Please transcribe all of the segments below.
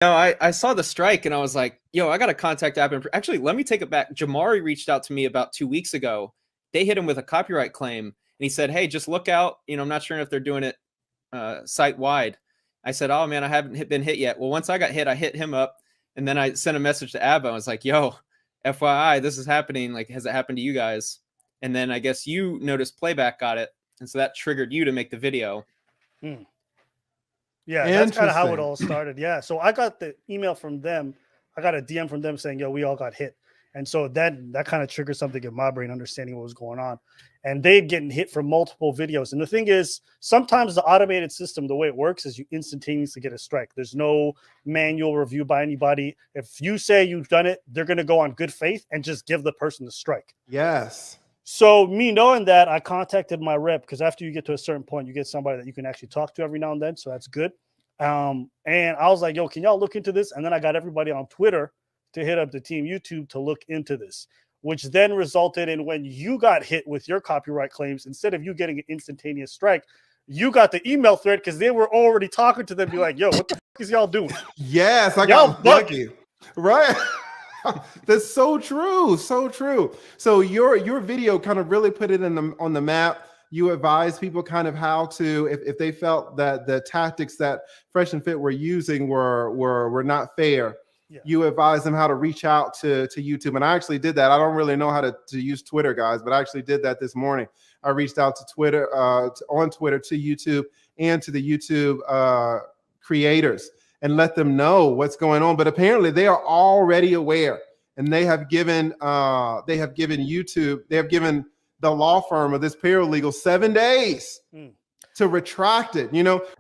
No, I saw the strike and I was like, yo, I got to contact App. Actually, let me take it back. Jamari reached out to me about 2 weeks ago. They hit him with a copyright claim and he said, hey, just look out. I'm not sure if they're doing it site wide. I said, oh man, I haven't been hit yet. Well, once I got hit, I hit him up and then I sent a message to Abba. I was like, yo, FYI, this is happening. Like, has it happened to you guys? And then I guess you noticed Playback got it. And so that triggered you to make the video. Hmm. Yeah, that's kind of how it all started. Yeah. So I got the email from them. I got a DM from them saying, yo, we all got hit. And so that kind of triggered something in my brain, understanding what was going on. And they'd getting hit from multiple videos. And the thing is, sometimes the automated system, the way it works is you instantaneously get a strike. There's no manual review by anybody. If you say you've done it, they're going to go on good faith and just give the person the strike. Yes. So me knowing that, I contacted my rep, because after you get to a certain point, you get somebody that you can actually talk to every now and then. So that's good. And I was like, yo, can y'all look into this? And then I got everybody on Twitter to hit up the team YouTube to look into this, which then resulted in, when you got hit with your copyright claims, instead of you getting an instantaneous strike, you got the email thread because they were already talking to them, be like, yo, what the fuck is y'all doing? Yes, I got lucky. Right. That's so true. So true. So your video kind of really put it on the map. You advise people kind of how to, if they felt that the tactics that Fresh and Fit were using were not fair. Yeah. You advise them how to reach out to YouTube. And I actually did that. I don't really know how to use Twitter, guys, but I actually did that this morning. I reached out to Twitter, on Twitter, to YouTube and to the YouTube creators, and let them know what's going on. But apparently they are already aware, and they have given YouTube, they have given the law firm of this paralegal 7 days to retract it,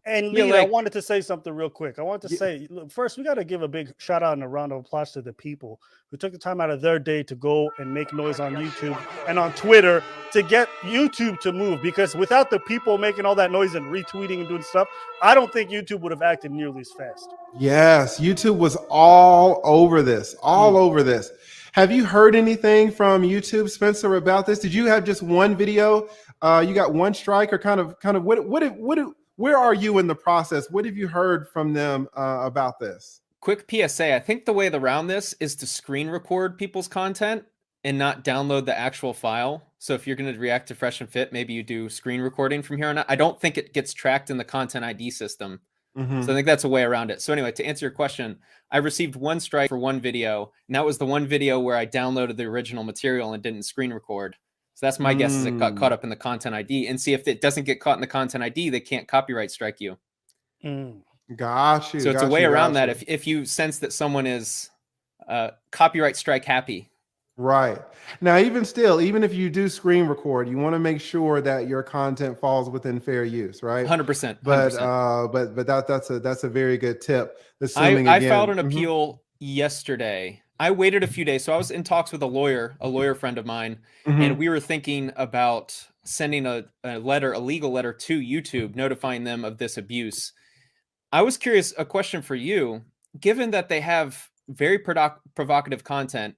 And Lee, I wanted to say something real quick. I want to say, look, first, we got to give a big shout out and a round of applause to the people who took the time out of their day to go and make noise on YouTube and on Twitter to get YouTube to move, because without the people making all that noise and retweeting and doing stuff, I don't think YouTube would have acted nearly as fast. Yes, YouTube was all over this, over this. Have you heard anything from YouTube, Spencer, about this? Did you have just one video? You got one strike, or kind of where are you in the process? What have you heard from them about this? Quick PSA. I think the way around this is to screen record people's content and not download the actual file. So if you're going to react to Fresh and Fit, maybe you do screen recording from here on out. I don't think it gets tracked in the Content ID system. So I think that's a way around it. So anyway, to answer your question, I received one strike for one video, and that was the one video where I downloaded the original material and didn't screen record. So that's my guess, is it got caught up in the Content ID. And see, if it doesn't get caught in the Content ID, they can't copyright strike you. Got you. So it's a way around that if you sense that someone is copyright strike happy. Right. Now, even still, even if you do screen record, you want to make sure that your content falls within fair use, right? 100%. But that's a very good tip. I filed an appeal yesterday. I waited a few days. So I was in talks with a lawyer friend of mine, and we were thinking about sending a legal letter to YouTube notifying them of this abuse. I was curious, a question for you, given that they have very provocative content.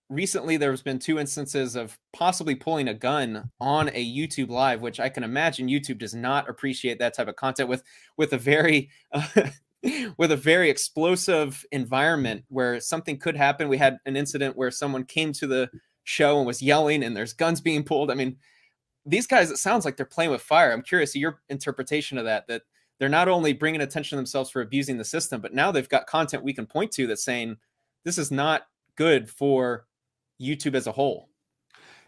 Recently, there's been 2 instances of possibly pulling a gun on a YouTube live, which I can imagine YouTube does not appreciate that type of content with a very with a very explosive environment where something could happen. We had an incident where someone came to the show and was yelling, and there's guns being pulled. I mean, these guys, it sounds like they're playing with fire. I'm curious your interpretation of that they're not only bringing attention to themselves for abusing the system, but now they've got content we can point to that's saying this is not good for YouTube as a whole.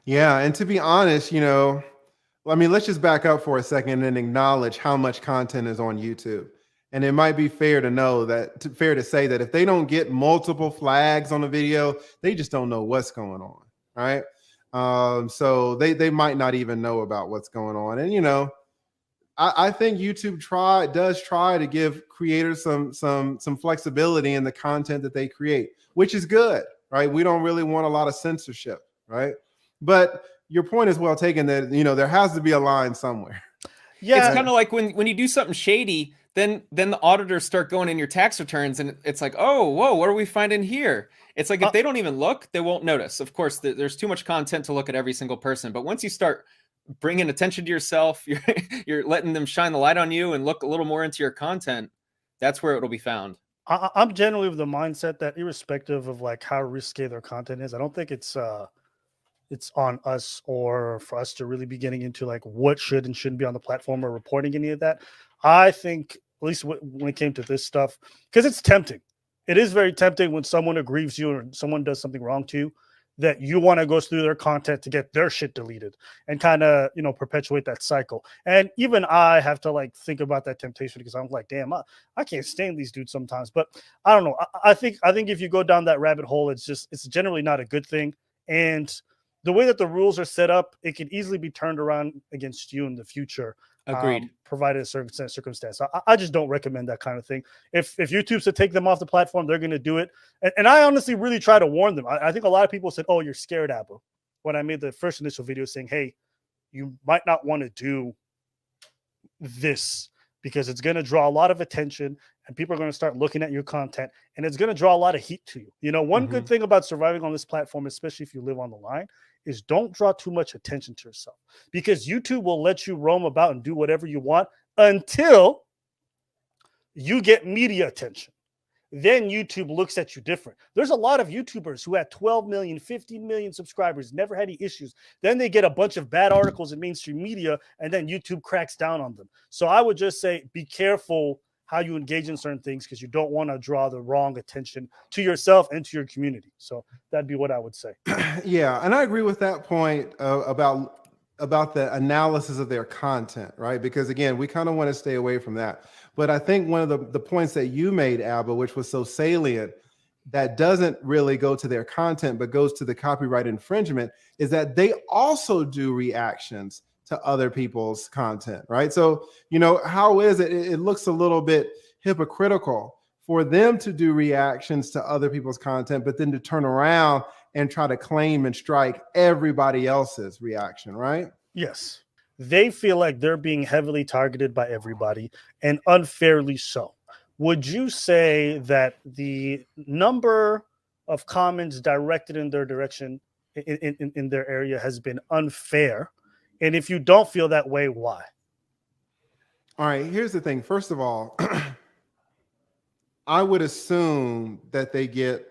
Yeah, and to be honest, let's just back up for a second and acknowledge how much content is on YouTube. And it might be fair to say that if they don't get multiple flags on a video, they just don't know what's going on, right? So they might not even know about what's going on. And I think YouTube does try to give creators some flexibility in the content that they create, which is good. Right. We don't really want a lot of censorship. Right. But your point is well taken that, there has to be a line somewhere. Yeah. It's kind of like when you do something shady, then the auditors start going in your tax returns and it's like, oh, whoa, what are we finding here? It's like if they don't even look, they won't notice. Of course, there's too much content to look at every single person. But once you start bringing attention to yourself, you're letting them shine the light on you and look a little more into your content. That's where it'll be found. I'm generally of the mindset that irrespective of like how risque their content is, I don't think it's on us or for us to really be getting into like what should and shouldn't be on the platform or reporting any of that. I think at least when it came to this stuff, because it's tempting. It is very tempting when someone aggrieves you or someone does something wrong to you, that you want to go through their content to get their shit deleted and kind of, perpetuate that cycle. And even I have to like think about that temptation because I'm like, damn, I can't stand these dudes sometimes. But I don't know. I think if you go down that rabbit hole, it's generally not a good thing. And the way that the rules are set up, it can easily be turned around against you in the future. Agreed. Provided a certain circumstance. I just don't recommend that kind of thing. If YouTube's to take them off the platform, they're going to do it. And I honestly really try to warn them. I think a lot of people said, oh, you're scared, Abba, when I made the first initial video saying, hey, you might not want to do this because it's going to draw a lot of attention and people are going to start looking at your content and it's going to draw a lot of heat to you. One good thing about surviving on this platform, especially if you live on the line, is don't draw too much attention to yourself because YouTube will let you roam about and do whatever you want until you get media attention. Then YouTube looks at you different. There's a lot of YouTubers who had 12 million, 15 million subscribers, never had any issues. Then they get a bunch of bad articles in mainstream media and then YouTube cracks down on them. So I would just say, be careful how you engage in certain things because you don't want to draw the wrong attention to yourself and to your community. So that'd be what I would say. Yeah, and I agree with that point about the analysis of their content, right? Because again, we kind of want to stay away from that. But I think one of the points that you made, Abba, which was so salient, that doesn't really go to their content, but goes to the copyright infringement, is that they also do reactions to other people's content, right? So, how is it? It looks a little bit hypocritical for them to do reactions to other people's content, but then to turn around and try to claim and strike everybody else's reaction, right? Yes. They feel like they're being heavily targeted by everybody and unfairly so. Would you say that the number of comments directed in their direction in their area has been unfair? And if you don't feel that way, why? All right, here's the thing. First of all, I would assume that they get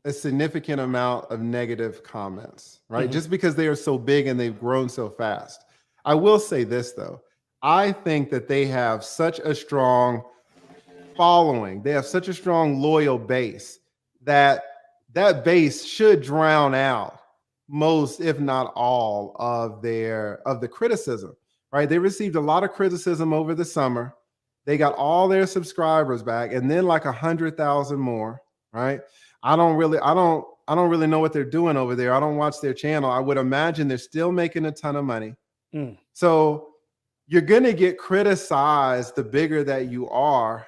a significant amount of negative comments, right? Just because they are so big and they've grown so fast. I will say this, though. I think that they have such a strong following. They have such a strong loyal base that base should drown out most, if not all, of the criticism, right? They received a lot of criticism over the summer. They got all their subscribers back and then like 100,000 more, right? I don't really know what they're doing over there. I don't watch their channel. I would imagine they're still making a ton of money. So you're going to get criticized the bigger that you are.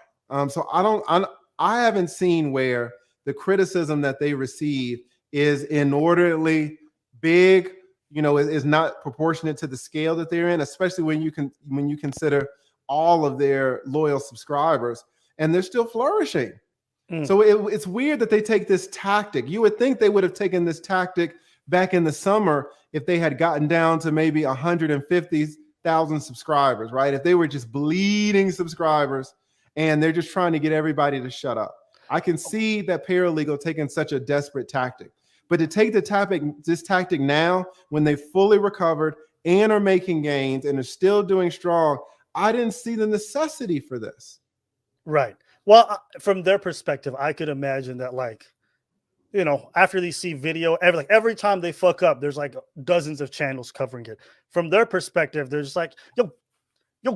So I haven't seen where the criticism that they receive is inordinately big, is not proportionate to the scale that they're in, especially when you consider all of their loyal subscribers and they're still flourishing. So it's weird that they take this tactic. You would think they would have taken this tactic back in the summer if they had gotten down to maybe 150,000 subscribers, right? If they were just bleeding subscribers and they're just trying to get everybody to shut up. I can see that Paralegal taking such a desperate tactic. But to take this tactic now when they fully recovered and are making gains and are still doing strong, I didn't see the necessity for this. Right. Well, from their perspective, I could imagine that, after they see video, every time they fuck up, there's like dozens of channels covering it. From their perspective, they're just like, yo,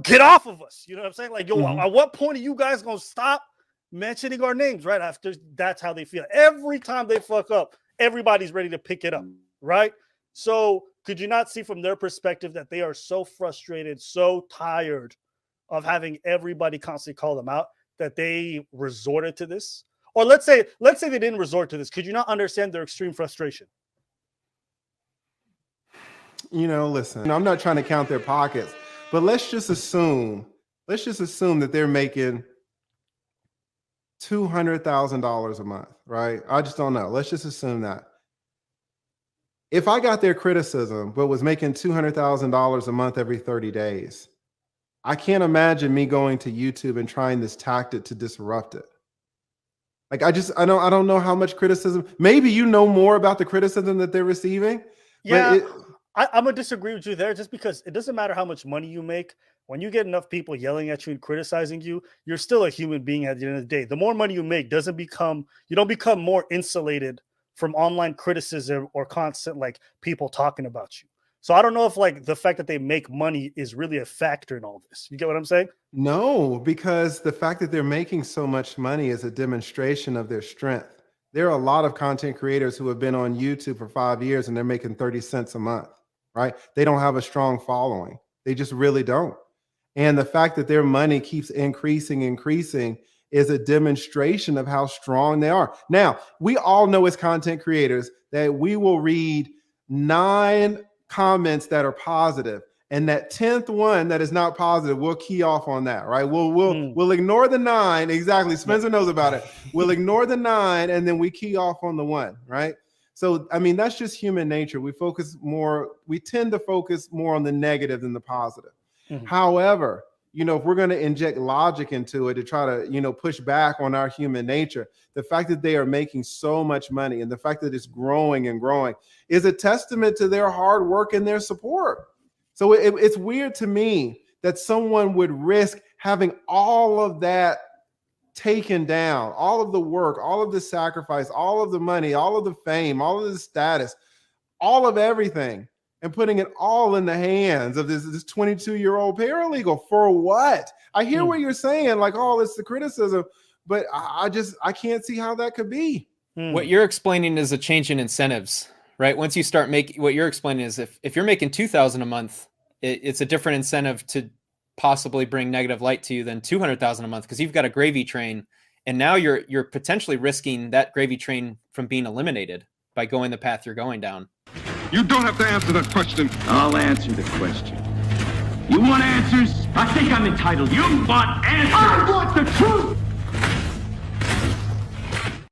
get off of us. You know what I'm saying? Like, at what point are you guys going to stop mentioning our names, right? After that's how they feel. Every time they fuck up, everybody's ready to pick it up, right? So could you not see from their perspective that they are so frustrated, so tired of having everybody constantly call them out that they resorted to this? Or let's say they didn't resort to this. Could you not understand their extreme frustration? Listen, I'm not trying to count their pockets, but let's just assume that they're making $200,000 a month, right? I just don't know. Let's just assume that. If I got their criticism, but was making $200,000 a month every 30 days, I can't imagine me going to YouTube and trying this tactic to disrupt it. Like, I don't know how much criticism. Maybe you know more about the criticism that they're receiving. Yeah, I'm gonna disagree with you there, just because it doesn't matter how much money you make. When you get enough people yelling at you and criticizing you, you're still a human being at the end of the day. The more money you make you don't become more insulated from online criticism or constant like people talking about you. So I don't know if like the fact that they make money is really a factor in all this. You get what I'm saying? No, because the fact that they're making so much money is a demonstration of their strength. There are a lot of content creators who have been on YouTube for 5 years and they're making 30 cents a month, right? They don't have a strong following. They just really don't. And the fact that their money keeps increasing is a demonstration of how strong they are. Now, we all know as content creators that we will read 9 comments that are positive, and that 10th one that is not positive, we'll key off on that, right? We'll ignore the 9. Exactly. Spencer knows about it. We'll ignore the 9 and then we key off on the 1, right? So, I mean, that's just human nature. We tend to focus more on the negative than the positive. However, if we're going to inject logic into it to try to, push back on our human nature, the fact that they are making so much money and the fact that it's growing and growing is a testament to their hard work and their support. So it's weird to me that someone would risk having all of that taken down, all of the work, all of the sacrifice, all of the money, all of the fame, all of the status, all of everything, and putting it all in the hands of this 22-year-old paralegal for what? I hear what you're saying, like, oh, it's the criticism, but I can't see how that could be. What you're explaining is a change in incentives, right? Once you start making, what you're explaining is if you're making $2,000 a month, it's a different incentive to possibly bring negative light to you than $200,000 a month, because you've got a gravy train, and now you're potentially risking that gravy train from being eliminated by going the path you're going down. You don't have to answer that question. I'll answer the question. You want answers? I think I'm entitled. You want answers? I want the truth!